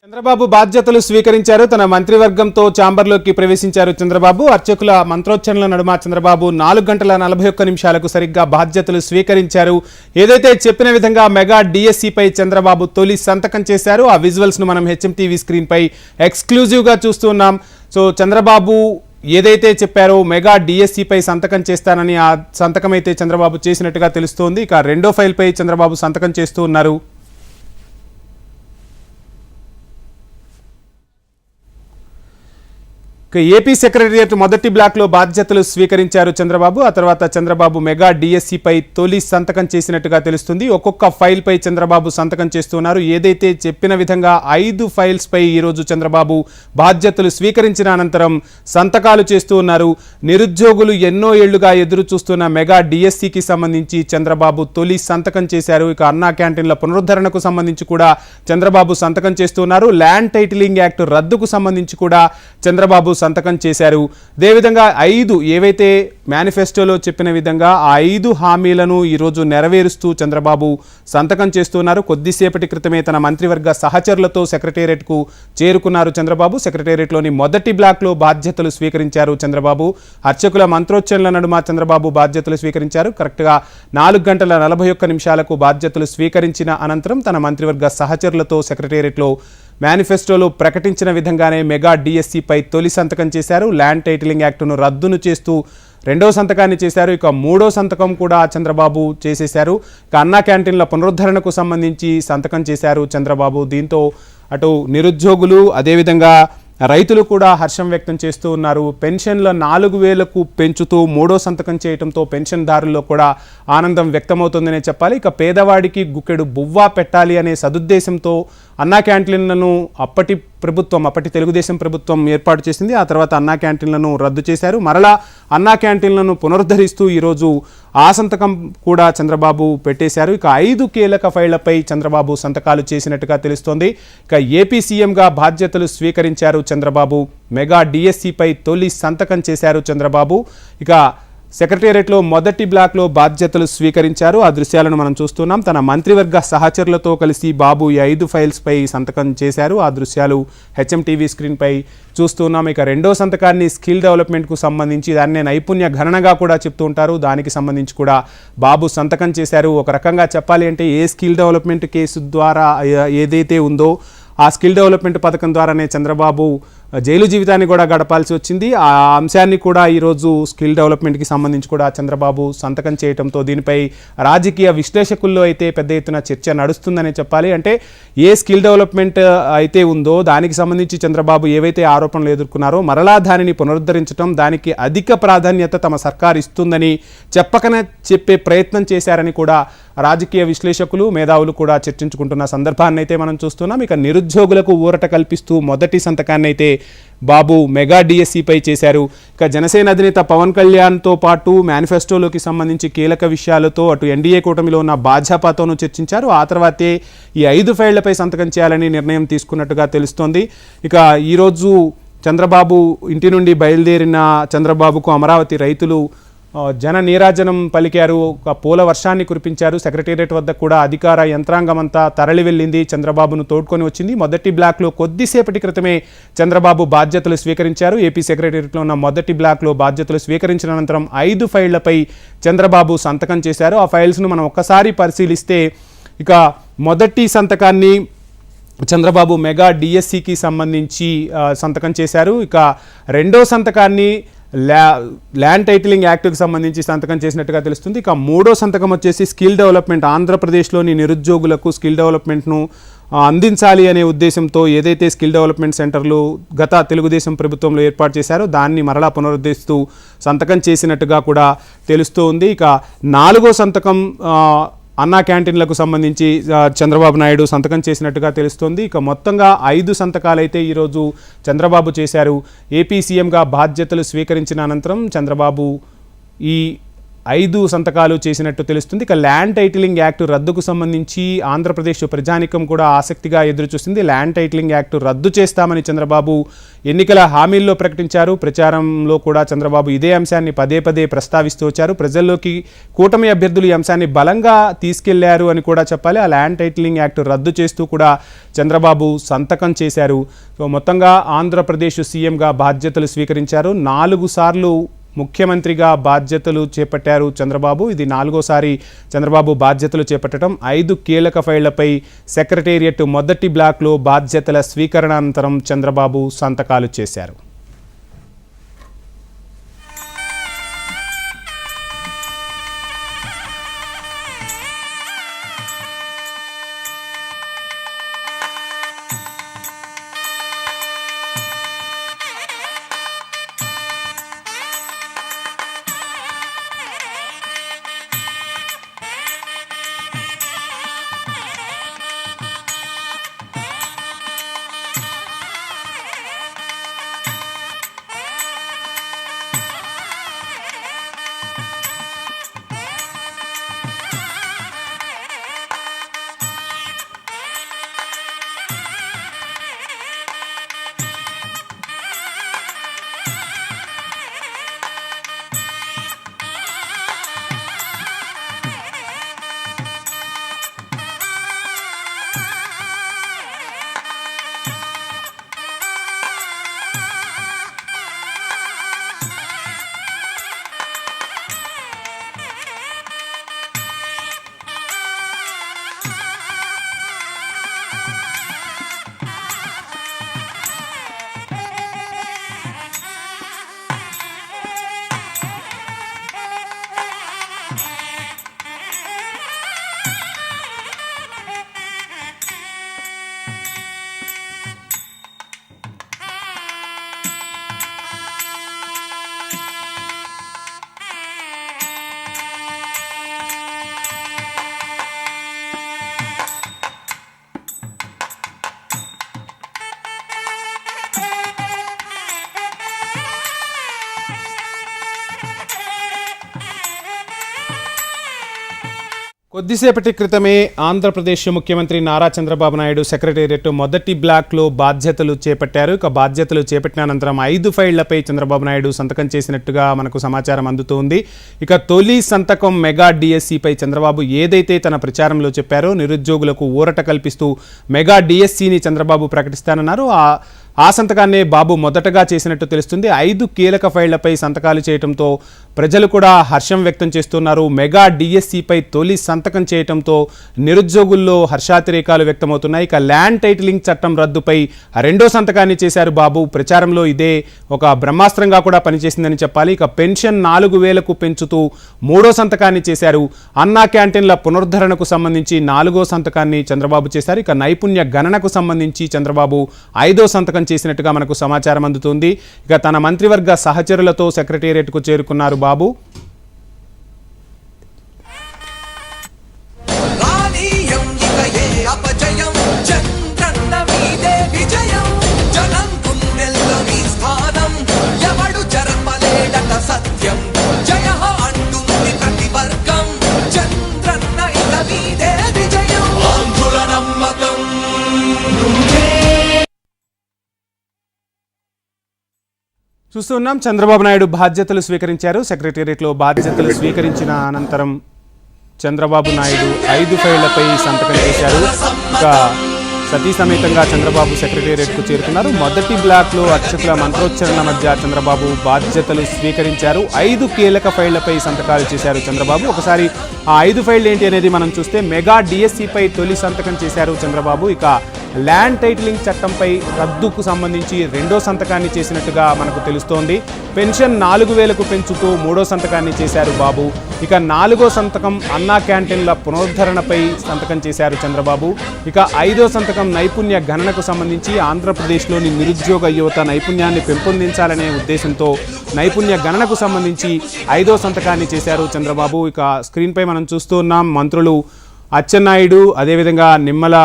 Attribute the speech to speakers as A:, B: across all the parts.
A: చంద్రబాబు బాధ్యతలు స్వీకరించారు. తన మంత్రివర్గంతో ఛాంబర్లోకి ప్రవేశించారు చంద్రబాబు. అర్చకుల మంత్రోచ్చరణల నడుమ చంద్రబాబు 4 గంటల 41 నిమిషాలకు సరిగ్గా బాధ్యతలు స్వీకరించారు. ఏదైతే చెప్పిన విధంగా మెగా డిఎస్సిపై చంద్రబాబు తొలి సంతకం చేశారు. ఆ విజువల్స్ ను మనం హెచ్ఎంటీవీ స్క్రీన్ పై ఎక్స్క్లూజివ్ గా చూస్తున్నాం. సో చంద్రబాబు ఏదైతే చెప్పారో మెగా డిఎస్సిపై సంతకం చేస్తానని ఆ సంతకం అయితే చంద్రబాబు చేసినట్టుగా తెలుస్తోంది. ఇక రెండో ఫైల్ పై చంద్రబాబు సంతకం చేస్తూ ఉన్నారు. ఏపీ సెక్రటరియట్ మొదటి బ్లాక్లో బాధ్యతలు స్వీకరించారు చంద్రబాబు. ఆ తర్వాత చంద్రబాబు మెగా డిఎస్సిపై తొలి సంతకం చేసినట్టుగా తెలుస్తుంది. ఒక్కొక్క ఫైల్ పై చంద్రబాబు సంతకం చేస్తున్నారు. ఏదైతే చెప్పిన విధంగా 5 ఫైల్స్ పై ఈరోజు చంద్రబాబు బాధ్యతలు స్వీకరించిన అనంతరం సంతకాలు చేస్తూ ఉన్నారు. నిరుద్యోగులు ఎన్నో ఏళ్లుగా ఎదురు చూస్తున్న మెగా డిఎస్సికి సంబంధించి చంద్రబాబు తొలి సంతకం చేశారు. ఇక అన్నా క్యాంటీన్ల పునరుద్ధరణకు సంబంధించి కూడా చంద్రబాబు సంతకం చేస్తున్నారు. ల్యాండ్ టైటిలింగ్ యాక్ట్ రద్దుకు సంబంధించి కూడా చంద్రబాబు సంతకం చేశారు. అదేవిధంగా 5 ఏవైతే మేనిఫెస్టోలో చెప్పిన విధంగా ఆ 5 హామీలను ఈరోజు నెరవేరుస్తూ చంద్రబాబు సంతకం చేస్తున్నారు. కొద్దిసేపటి క్రితమే తన మంత్రివర్గ సహచరులతో సెక్రటేరియట్కు చేరుకున్నారు చంద్రబాబు. సెక్రటేరియట్లోని మొదటి బ్లాక్లో బాధ్యతలు స్వీకరించారు చంద్రబాబు. అర్చకుల మంత్రోచ్చరణల నడుమ చంద్రబాబు బాధ్యతలు స్వీకరించారు. కరెక్ట్గా 4 గంటల 41 నిమిషాలకు బాధ్యతలు స్వీకరించిన అనంతరం తన మంత్రివర్గ సహచరులతో సెక్రటేరియట్లో మేనిఫెస్టోలో ప్రకటించిన విధంగానే మెగా డిఎస్సిపై తొలి సంతకం చేశారు. ల్యాండ్ టైటిలింగ్ యాక్టును రద్దును చేస్తూ రెండో సంతకాన్ని చేశారు. ఇక మూడో సంతకం కూడా చంద్రబాబు చేసేశారు. ఇక అన్నా క్యాంటీన్ల పునరుద్ధరణకు సంబంధించి సంతకం చేశారు చంద్రబాబు. దీంతో అటు నిరుద్యోగులు అదేవిధంగా రైతులు కూడా హర్షం వ్యక్తం చేస్తూ ఉన్నారు. పెన్షన్ల 4,000కు పెంచుతూ మూడో సంతకం చేయడంతో పెన్షన్దారుల్లో కూడా ఆనందం వ్యక్తమవుతుందనే చెప్పాలి. ఇక పేదవాడికి గుక్కెడు బువ్వా పెట్టాలి అనే సదుద్దేశంతో అన్నా క్యాంటీన్లను అప్పటి తెలుగుదేశం ప్రభుత్వం ఏర్పాటు చేసింది. ఆ తర్వాత అన్నా క్యాంటీన్లను రద్దు చేశారు. మరలా అన్నా క్యాంటీన్లను పునరుద్ధరిస్తూ ఈరోజు ఆ సంతకం కూడా చంద్రబాబు పెట్టేశారు. ఇక 5 కీలక ఫైళ్లపై చంద్రబాబు సంతకాలు చేసినట్టుగా తెలుస్తోంది. ఇక ఏపీ సీఎంగా బాధ్యతలు స్వీకరించారు చంద్రబాబు. మెగా డిఎస్సిపై తొలి సంతకం చేశారు చంద్రబాబు. ఇక సెక్రటేరియట్లో మొదటి బ్లాక్లో బాధ్యతలు స్వీకరించారు. ఆ దృశ్యాలను మనం చూస్తున్నాం. తన మంత్రివర్గ సహచరులతో కలిసి బాబు ఈ 5 ఫైల్స్పై సంతకం చేశారు. ఆ దృశ్యాలు హెచ్ఎంటీవీ స్క్రీన్పై చూస్తున్నాం. ఇక రెండో సంతకాన్ని స్కిల్ డెవలప్మెంట్కు సంబంధించి దాన్నే నైపుణ్య గణనగా కూడా చెప్తూ ఉంటారు. దానికి సంబంధించి కూడా బాబు సంతకం చేశారు. ఒక రకంగా చెప్పాలి అంటే ఏ స్కిల్ డెవలప్మెంట్ కేసు ద్వారా ఏదైతే ఉందో ఆ స్కిల్ డెవలప్మెంట్ పథకం ద్వారానే చంద్రబాబు జైలు జీవితాన్ని కూడా గడపాల్సి వచ్చింది. ఆ అంశాన్ని కూడా ఈరోజు స్కిల్ డెవలప్మెంట్కి సంబంధించి కూడా చంద్రబాబు సంతకం చేయడంతో దీనిపై రాజకీయ విశ్లేషకుల్లో అయితే పెద్ద ఎత్తున చర్చ నడుస్తుందనే చెప్పాలి. అంటే ఏ స్కిల్ డెవలప్మెంట్ అయితే ఉందో దానికి సంబంధించి చంద్రబాబు ఏవైతే ఆరోపణలు ఎదుర్కొన్నారో మరలా దానిని పునరుద్ధరించడం, దానికి అధిక ప్రాధాన్యత తమ సర్కారు ఇస్తుందని చెప్పకనే చెప్పే ప్రయత్నం చేశారని కూడా రాజకీయ విశ్లేషకులు మేధావులు కూడా చర్చించుకుంటున్న సందర్భాన్ని అయితే మనం చూస్తున్నాం. ఇక నిరుద్యోగులకు ఊరట కల్పిస్తూ మొదటి సంతకాన్ని అయితే బాబు మెగా డిఎస్సిపై చేశారు. ఇక జనసేన అధినేత పవన్ కళ్యాణ్తో పాటు మేనిఫెస్టోలోకి సంబంధించి కీలక విషయాలతో అటు ఎన్డీఏ కూటమిలో ఉన్న భాజపాతోనూ చర్చించారు. ఆ తర్వాతే ఈ 5 ఫైళ్లపై సంతకం చేయాలని నిర్ణయం తీసుకున్నట్టుగా తెలుస్తోంది. ఇక ఈరోజు చంద్రబాబు ఇంటి నుండి బయలుదేరిన చంద్రబాబుకు అమరావతి రైతులు జన నీరాజనం పలికారు. ఒక పూల వర్షాన్ని కురిపించారు. సెక్రటేరియట్ వద్ద కూడా అధికార యంత్రాంగం అంతా తరలి వెళ్ళింది. చంద్రబాబును తోడ్కొని వచ్చింది. మొదటి బ్లాక్లో కొద్దిసేపటి క్రితమే చంద్రబాబు బాధ్యతలు స్వీకరించారు. ఏపీ సెక్రటేరియట్లో ఉన్న మొదటి బ్లాక్లో బాధ్యతలు స్వీకరించిన అనంతరం 5 ఫైళ్లపై చంద్రబాబు సంతకం చేశారు. ఆ ఫైల్స్ను మనం ఒక్కసారి పరిశీలిస్తే ఇక మొదటి సంతకాన్ని చంద్రబాబు మెగా డిఎస్సికి సంబంధించి సంతకం చేశారు. ఇక రెండో సంతకాన్ని ల్యాండ్ టైటిలింగ్ యాక్ట్కి సంబంధించి సంతకం చేసినట్టుగా తెలుస్తుంది. ఇక మూడో సంతకం వచ్చేసి స్కిల్ డెవలప్మెంట్, ఆంధ్రప్రదేశ్లోని నిరుద్యోగులకు స్కిల్ డెవలప్మెంట్ను అందించాలి అనే ఉద్దేశంతో ఏదైతే స్కిల్ డెవలప్మెంట్ సెంటర్లు గత తెలుగుదేశం ప్రభుత్వంలో ఏర్పాటు చేశారో దాన్ని మరలా పునరుద్ధరిస్తూ సంతకం చేసినట్టుగా కూడా తెలుస్తూ ఉంది. ఇక 4వ సంతకం అన్నా క్యాంటీన్లకు సంబంధించి చంద్రబాబు నాయుడు సంతకం చేసినట్టుగా తెలుస్తోంది. ఇక మొత్తంగా 5 సంతకాలైతే ఈరోజు చంద్రబాబు చేశారు. ఏపీ సీఎంగా బాధ్యతలు స్వీకరించిన అనంతరం చంద్రబాబు ఈ 5 సంతకాలు చేసినట్టు తెలుస్తుంది. ఇక ల్యాండ్ టైటిలింగ్ యాక్ట్ రద్దుకు సంబంధించి ఆంధ్రప్రదేశ్ ప్రజానికం కూడా ఆసక్తిగా ఎదురుచూస్తుంది. ల్యాండ్ టైటిలింగ్ యాక్ట్ రద్దు చేస్తామని చంద్రబాబు ఎన్నికల హామీల్లో ప్రకటించారు. ప్రచారంలో కూడా చంద్రబాబు ఇదే అంశాన్ని పదే పదే ప్రస్తావిస్తూ వచ్చారు. ప్రజల్లోకి కూటమి అభ్యర్థులు ఈ అంశాన్ని బలంగా తీసుకెళ్లారు అని కూడా చెప్పాలి. ఆ ల్యాండ్ టైటిలింగ్ యాక్ట్ రద్దు చేస్తూ కూడా చంద్రబాబు సంతకం చేశారు. సో మొత్తంగా ఆంధ్రప్రదేశ్ సీఎంగా బాధ్యతలు స్వీకరించారు. 4 సార్లు ముఖ్యమంత్రిగా బాధ్యతలు చేపట్టారు చంద్రబాబు. ఇది 4వసారి చంద్రబాబు బాధ్యతలు చేపట్టడం. 5 కీలక ఫైళ్లపై సెక్రటేరియట్ మొదటి బ్లాక్లో బాధ్యతల స్వీకరణ అనంతరం చంద్రబాబు సంతకాలు చేశారు. కొద్దిసేపటి క్రితమే ఆంధ్రప్రదేశ్ ముఖ్యమంత్రి నారా చంద్రబాబు నాయుడు సెక్రటేరియట్ మొదటి బ్లాక్లో బాధ్యతలు చేపట్టారు. ఇక బాధ్యతలు చేపట్టిన అనంతరం 5 ఫైళ్లపై చంద్రబాబు నాయుడు సంతకం చేసినట్టుగా మనకు సమాచారం అందుతోంది. ఇక తొలి సంతకం మెగా డిఎస్సిపై చంద్రబాబు ఏదైతే తన ప్రచారంలో చెప్పారో నిరుద్యోగులకు ఊరట కల్పిస్తూ మెగా డిఎస్సిని చంద్రబాబు ప్రకటిస్తానన్నారు. ఆ సంతకాన్నే బాబు మొదటగా చేసినట్టు తెలుస్తుంది. 5 కీలక ఫైళ్లపై సంతకాలు చేయడంతో ప్రజలు కూడా హర్షం వ్యక్తం చేస్తున్నారు. మెగా డిఎస్సిపై తొలి సంతకం చేయడంతో నిరుద్యోగుల్లో హర్షాతిరేకాలు వ్యక్తమవుతున్నాయి. ఇక ల్యాండ్ టైటిలింగ్ చట్టం రద్దుపై 2వ సంతకాన్ని చేశారు బాబు. ప్రచారంలో ఇదే ఒక బ్రహ్మాస్త్రంగా కూడా పనిచేసిందని చెప్పాలి. ఇక పెన్షన్ 4,000కు పెంచుతూ 3వ సంతకాన్ని చేశారు. అన్నా క్యాంటీన్ల పునరుద్ధరణకు సంబంధించి 4వ సంతకాన్ని చంద్రబాబు చేశారు. ఇక నైపుణ్య గణనకు సంబంధించి చంద్రబాబు 5వ సంతకం చేసినట్టుగా మనకు సమాచారం అందుతుంది. ఇక తన మంత్రివర్గ సహచరులతో సెక్రటేరియట్కు చేరుకున్నారు బాబు. చూస్తున్నాం చంద్రబాబు నాయుడు బాధ్యతలు స్వీకరించారు. సెక్రటేరియట్లో బాధ్యతలు స్వీకరించిన అనంతరం చంద్రబాబు నాయుడు 5 ఫైళ్లపై సంతకం చేశారు. ఇక సతీ సమేతంగా చంద్రబాబు సెక్రటేరియట్కు చేరుకున్నారు. మొదటి బ్లాక్లో అర్చకుల మంత్రోచ్చరణల మధ్య చంద్రబాబు బాధ్యతలు స్వీకరించారు. 5 కీలక ఫైళ్లపై సంతకాలు చేశారు చంద్రబాబు. ఒకసారి ఆ 5 ఫైళ్లు ఏంటి అనేది మనం చూస్తే మెగా డిఎస్సిపై తొలి సంతకం చేశారు చంద్రబాబు. ఇక ల్యాండ్ టైటిలింగ్ చట్టంపై రద్దుకు సంబంధించి 2వ సంతకాన్ని చేసినట్టుగా మనకు తెలుస్తోంది. పెన్షన్ 4,000కు పెంచుతూ 3వ సంతకాన్ని చేశారు బాబు. ఇక 4వ సంతకం అన్నా క్యాంటీన్ల పునరుద్ధరణపై సంతకం చేశారు చంద్రబాబు. ఇక 5వ సంతకం నైపుణ్య గణనకు సంబంధించి ఆంధ్రప్రదేశ్లోని నిరుద్యోగ యువత నైపుణ్యాన్ని పెంపొందించాలనే ఉద్దేశంతో నైపుణ్య గణనకు సంబంధించి 5వ సంతకాన్ని చేశారు చంద్రబాబు. ఇక స్క్రీన్పై మనం చూస్తూ ఉన్నాం మంత్రులు అచ్చెన్నాయుడు, అదేవిధంగా నిమ్మల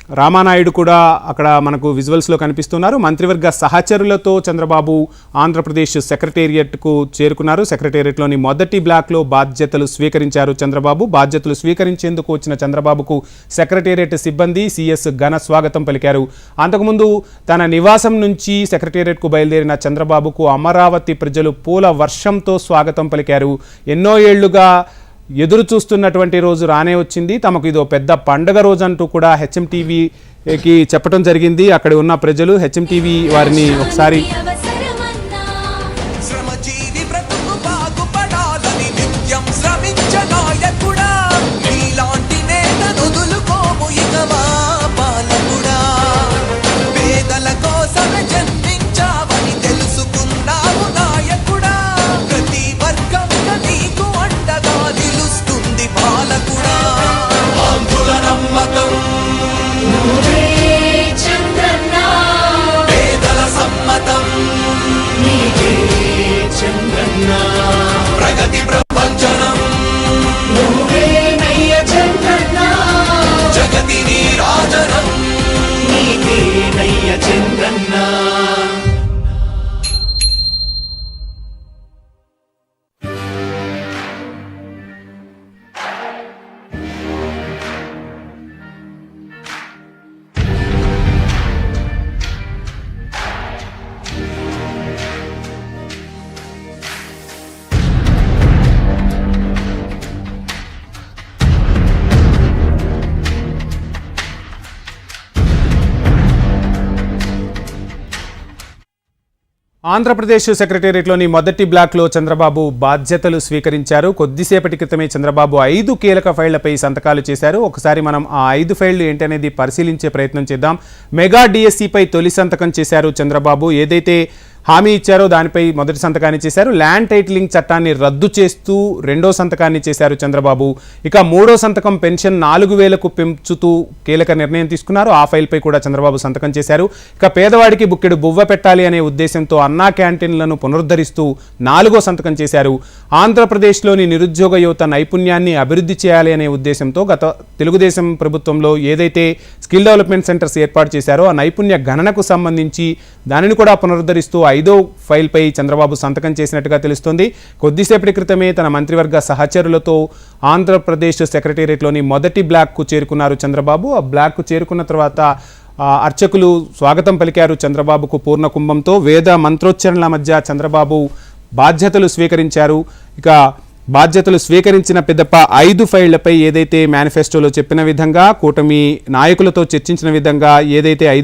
A: రామానాయుడు కూడా అక్కడ మనకు విజువల్స్లో కనిపిస్తున్నారు. మంత్రివర్గ సహచరులతో చంద్రబాబు ఆంధ్రప్రదేశ్ సెక్రటేరియట్కు చేరుకున్నారు. సెక్రటేరియట్లోని మొదటి బ్లాక్లో బాధ్యతలు స్వీకరించారు చంద్రబాబు. బాధ్యతలు స్వీకరించేందుకు వచ్చిన చంద్రబాబుకు సెక్రటేరియట్ సిబ్బంది సిఎస్ ఘన స్వాగతం పలికారు. అంతకుముందు తన నివాసం నుంచి సెక్రటేరియట్కు బయలుదేరిన చంద్రబాబుకు అమరావతి ప్రజలు పూల వర్షంతో స్వాగతం పలికారు. ఎన్నో ఏళ్లుగా ఎదురు చూస్తున్నటువంటి రోజు రానే వచ్చింది, తమకు ఇదో పెద్ద పండగ రోజు అంటూ కూడా హెచ్ఎంటీవీకి చెప్పడం జరిగింది. అక్కడ ఉన్న ప్రజలు హెచ్ఎంటీవీ వారిని ఒకసారి ఆంధ్రప్రదేశ్ సెక్రటేరియట్లోని మొదటి బ్లాక్లో చంద్రబాబు బాధ్యతలు స్వీకరించారు. కొద్దిసేపటి క్రితమే చంద్రబాబు 5 కీలక ఫైళ్లపై సంతకాలు చేశారు. ఒకసారి మనం ఆ 5 ఫైళ్లు ఏంటనేది పరిశీలించే ప్రయత్నం చేద్దాం. మెగా డిఎస్సిపై తొలి సంతకం చేశారు చంద్రబాబు. ఏదైతే హామీ ఇచ్చారో దానిపై మొదటి సంతకాన్ని చేశారు. ల్యాండ్ టైటిలింగ్ చట్టాన్ని రద్దు చేస్తూ రెండో సంతకాన్ని చేశారు చంద్రబాబు. ఇక మూడో సంతకం పెన్షన్ 4,000కు పెంచుతూ కీలక నిర్ణయం తీసుకున్నారు. ఆ ఫైల్పై కూడా చంద్రబాబు సంతకం చేశారు. ఇక పేదవాడికి బుక్కెడు బువ్వ పెట్టాలి అనే ఉద్దేశంతో అన్నా క్యాంటీన్లను పునరుద్ధరిస్తూ 4వ సంతకం చేశారు. ఆంధ్రప్రదేశ్లోని నిరుద్యోగ యువత నైపుణ్యాన్ని అభివృద్ధి చేయాలి అనే ఉద్దేశంతో గత తెలుగుదేశం ప్రభుత్వంలో ఏదైతే స్కిల్ డెవలప్మెంట్ సెంటర్స్ ఏర్పాటు చేశారో ఆ నైపుణ్య గణనకు సంబంధించి దానిని కూడా పునరుద్ధరిస్తూ 5వ ఫైల్పై చంద్రబాబు సంతకం చేసినట్టుగా తెలుస్తోంది. కొద్దిసేపటి క్రితమే తన మంత్రివర్గ సహచరులతో ఆంధ్రప్రదేశ్ సెక్రటేరియట్లోని మొదటి బ్లాక్కు చేరుకున్నారు చంద్రబాబు. ఆ బ్లాక్కు చేరుకున్న తర్వాత అర్చకులు స్వాగతం పలికారు చంద్రబాబుకు పూర్ణ కుంభంతో. వేద మంత్రోచ్చరణల మధ్య చంద్రబాబు బాధ్యతలు స్వీకరించారు. ఇక బాధ్యతలు స్వీకరించిన పిదప 5 ఫైళ్లపై ఏదైతే మేనిఫెస్టోలో చెప్పిన విధంగా కూటమి నాయకులతో చర్చించిన విధంగా ఏదైతే 5